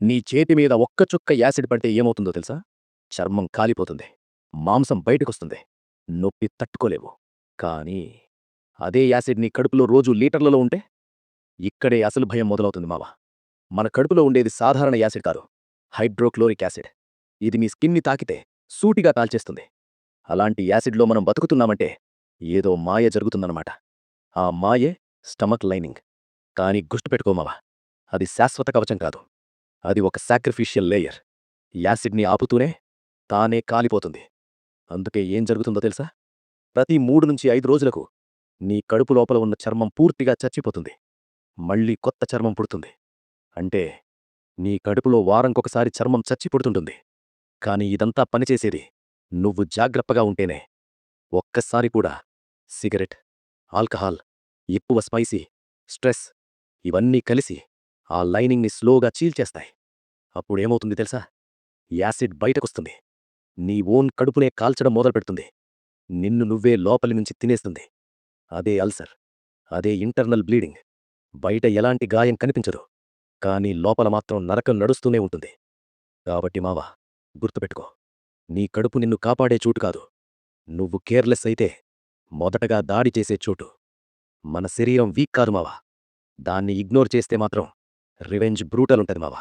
నీ చేతి మీద ఒక్క చుక్క యాసిడ్ పడితే ఏమవుతుందో తెలుసా? చర్మం కాలిపోతుంది. మాంసం బయటకొస్తుంది. నొప్పి తట్టుకోలేవు. కానీ అదే యాసిడ్ నీ కడుపులో రోజూ లీటర్లలో ఉంటే? ఇక్కడే అసలు భయం మొదలవుతుంది మావా. మన కడుపులో ఉండేది సాధారణ యాసిడ్ కాదు. Hydrochloric acid. ఇది మీ స్కిన్ని తాకితే సూటిగా కాల్చేస్తుంది. అలాంటి యాసిడ్‌లో మనం బతుకుతున్నామంటే ఏదో మాయ జరుగుతుందన్నమాట. ఆ మాయే స్టమక్ లైనింగ్. కానీ గుర్తుపెట్టుకో మావా, అది శాశ్వత కవచం కాదు. అది ఒక సాక్రిఫిషియల్ లేయర్. యాసిడ్‌ని ఆపుతూనే తానే కాలిపోతుంది. అందుకే ఏం జరుగుతుందో తెలుసా? ప్రతి 3-5 రోజులకు నీ కడుపు లోపల ఉన్న చర్మం పూర్తిగా చచ్చిపోతుంది. మళ్ళీ కొత్త చర్మం పుడుతుంది. అంటే నీ కడుపులో వారంకొకసారి చర్మం చచ్చి పుడుతుంటుంది. కానీ ఇదంతా పనిచేసేది నువ్వు జాగ్రత్తగా ఉంటేనే. ఒక్కసారి కూడా సిగరెట్, ఆల్కహాల్, ఎక్కువ స్పైసీ, స్ట్రెస్ ఇవన్నీ కలిసి ఆ లైనింగ్‌ని స్లోగా చీల్చేస్తాయి. అప్పుడేమవుతుంది తెలుసా? యాసిడ్ బయటకొస్తుంది. నీ ఓన్ కడుపునే కాల్చడం మొదలుపెడుతుంది. నిన్ను నువ్వే లోపలి నుంచి తినేస్తుంది. అదే అల్సర్. అదే ఇంటర్నల్ బ్లీడింగ్. బయట ఎలాంటి గాయం కనిపించదు. కానీ లోపల మాత్రం నరకం నడుస్తూనే ఉంటుంది. కాబట్టి మావా, గుర్తుపెట్టుకో. నీ కడుపు నిన్ను కాపాడే చోటు కాదు. నువ్వు కేర్లెస్ అయితే మొదటగా దాడి చేసే చోటు. మన శరీరం వీక్ కాదు మావా. దాన్ని ఇగ్నోర్ చేస్తే మాత్రం రివెంజ్ బ్రూటల్ ఉంటది మావా.